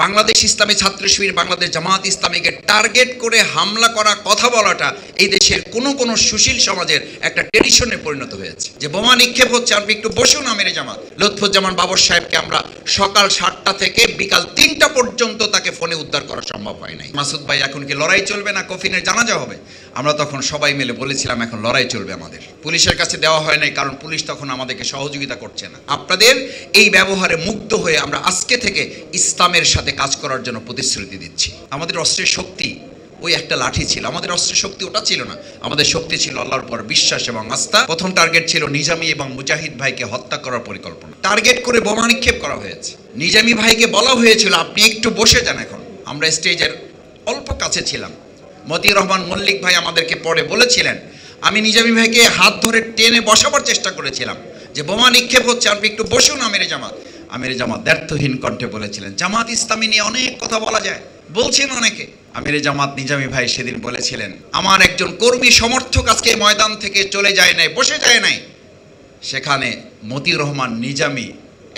বাংলাদেশ ইসলামী ছাত্র শিবির বাংলাদেশ জামাত ইসলামীকে টার্গেট করে হামলা করা কথা বলাটা এই দেশের কোনো সুশীল সমাজের একটা ট্রেডিশনে পরিণত হয়েছে। যে বোমা নিক্ষেপ হচ্ছে, আপনি একটু বসুন। আমিরে জামাত লুৎফুজ্জামান বাবর সাহেবকে আমরা সকাল 7টা থেকে বিকাল 3টা পর্যন্ত তাকে ফোনে উদ্ধার করা সম্ভব হয় নাই। মাসুদ ভাই, এখন কি লড়াই চলবে না কফিনের জানাজা হবে? আমরা তখন সবাই মিলে বলেছিলাম এখন লড়াই চলবে আমাদের। পুলিশের কাছে দেওয়া হয় নাই, কারণ পুলিশ তখন আমাদেরকে সহযোগিতা করছে না। আপনাদের এই ব্যবহারে মুগ্ধ হয়ে আমরা আজকে থেকে ইসলামের সাথে কাজ করার জন্য প্রতিশ্রুতি দিচ্ছি। আমাদের অস্ত্রের শক্তি ওই একটা লাঠি ছিল, আমাদের অস্ত্রের শক্তি ওটা ছিল না। আমাদের শক্তি ছিল আল্লাহর উপর বিশ্বাস এবং আস্থা। প্রথম টার্গেট ছিল নিজামী এবং মুজাহিদ ভাইকে হত্যা করার পরিকল্পনা। টার্গেট করে বোমা নিক্ষেপ করা হয়েছে। নিজামী ভাইকে বলা হয়েছিল আপনি একটু বসে যান। এখন আমরা স্টেজের অল্প কাছে ছিলাম। মতিউর রহমান মল্লিক ভাই আমাদেরকে পরে বলেছিলেন, আমি নিজামী ভাইকে হাত ধরে টেনে বসাবার চেষ্টা করেছিলাম যে বোমা নিক্ষেপ হচ্ছে, আপনি একটু বসুন। আমিরে জামাত দ্ব্যর্থহীন কণ্ঠে বলেছিলেন, জামাত ইসলামী নিয়ে অনেক কথা বলা যায়, বলছেন অনেকে। আমিরে জামাত নিজামী ভাই সেদিন বলেছিলেন, আমার একজন কর্মী সমর্থক আজকে ময়দান থেকে চলে যায় নাই, বসে যায় নাই। সেখানে মতিউর রহমান নিজামী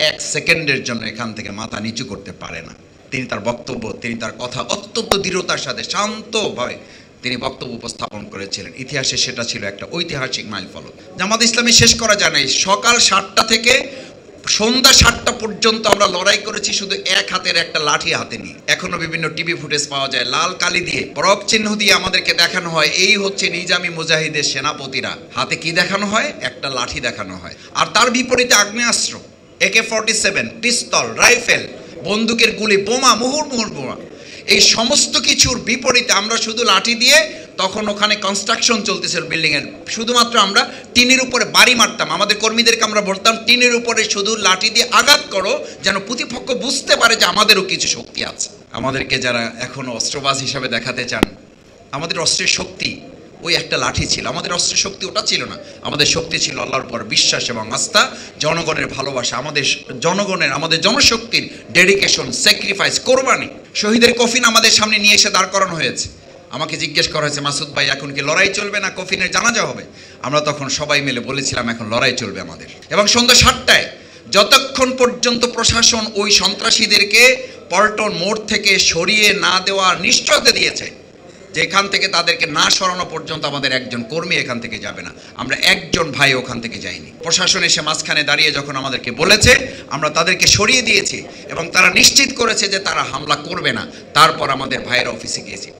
1 সেকেন্ডের জন্য এখান থেকে মাথা নিচু করতে পারে না। তিনি তার বক্তব্য, তিনি তার কথা অত্যন্ত দৃঢ়তার সাথে শান্তভাবে তিনি বক্তব্য উপস্থাপন করেছিলেন। ইতিহাসে সেটা ছিল একটা ঐতিহাসিক মাইলফলক। জামাত ইসলামী শেষ করা যায় নাই। সকাল 7টা থেকে সন্ধ্যা 7টা পর্যন্ত আমরা লড়াই করেছি শুধু এক হাতের একটা লাঠি হাতে নিয়ে। এখনো বিভিন্ন টিভি ফুটেজ পাওয়া যায়, লাল কালি দিয়ে পরক চিহ্ন দিয়ে আমাদেরকে দেখানো হয় এই হচ্ছে নিজামী মুজাহিদের সেনাপতিরা। হাতে কি দেখানো হয়? একটা লাঠি দেখানো হয়। আর তার বিপরীতে আগ্নেয়াস্ত্র, AK-47, পিস্তল, রাইফেল, বন্দুকের গুলি, বোমা, মুহুর্মুহুর বোমা। এই সমস্ত কিছুর বিপরীতে আমরা শুধু লাঠি দিয়ে, তখন ওখানে কনস্ট্রাকশন চলতেছিল বিল্ডিংয়ের, শুধুমাত্র আমরা টিনের উপরে বাড়ি মারতাম। আমাদের কর্মীদেরকে আমরা বলতাম টিনের উপরে শুধু লাঠি দিয়ে আঘাত করো, যেন প্রতিপক্ষ বুঝতে পারে যে আমাদেরও কিছু শক্তি আছে। আমাদেরকে যারা এখনো অস্ত্রবাজ হিসাবে দেখাতে চান, আমাদের অস্ত্রের শক্তি ওই একটা লাঠি ছিল, আমাদের অস্ত্রের শক্তি ওটা ছিল না। আমাদের শক্তি ছিল আল্লাহর উপর বিশ্বাস এবং আস্থা, জনগণের ভালোবাসা, আমাদের জনশক্তির ডেডিকেশন, স্যাক্রিফাইস, কোরবানি। শহীদের কফিন আমাদের সামনে নিয়ে এসে দাঁড় করানো হয়েছে। আমাকে জিজ্ঞেস করা হয়েছে, মাসুদ ভাই, এখন কি লড়াই চলবে না কফিনের জানাজা হবে? আমরা তখন সবাই মিলে বলেছিলাম এখন লড়াই চলবে আমাদের। এবং সন্ধ্যা 7টায় যতক্ষণ পর্যন্ত প্রশাসন ওই সন্ত্রাসীদেরকে পল্টন মোড় থেকে সরিয়ে না দেওয়ার নিশ্চয়তা দিয়েছে যে এখান থেকে তাদেরকে না সরানো পর্যন্ত আমাদের একজন কর্মী এখান থেকে যাবে না, আমরা একজন ভাই ওখান থেকে যাইনি। প্রশাসন এসে মাঝখানে দাঁড়িয়ে যখন আমাদেরকে বলেছে, আমরা তাদেরকে সরিয়ে দিয়েছি এবং তারা নিশ্চিত করেছে যে তারা হামলা করবে না। তারপর আমাদের ভাইয়ের অফিসে গিয়েছি।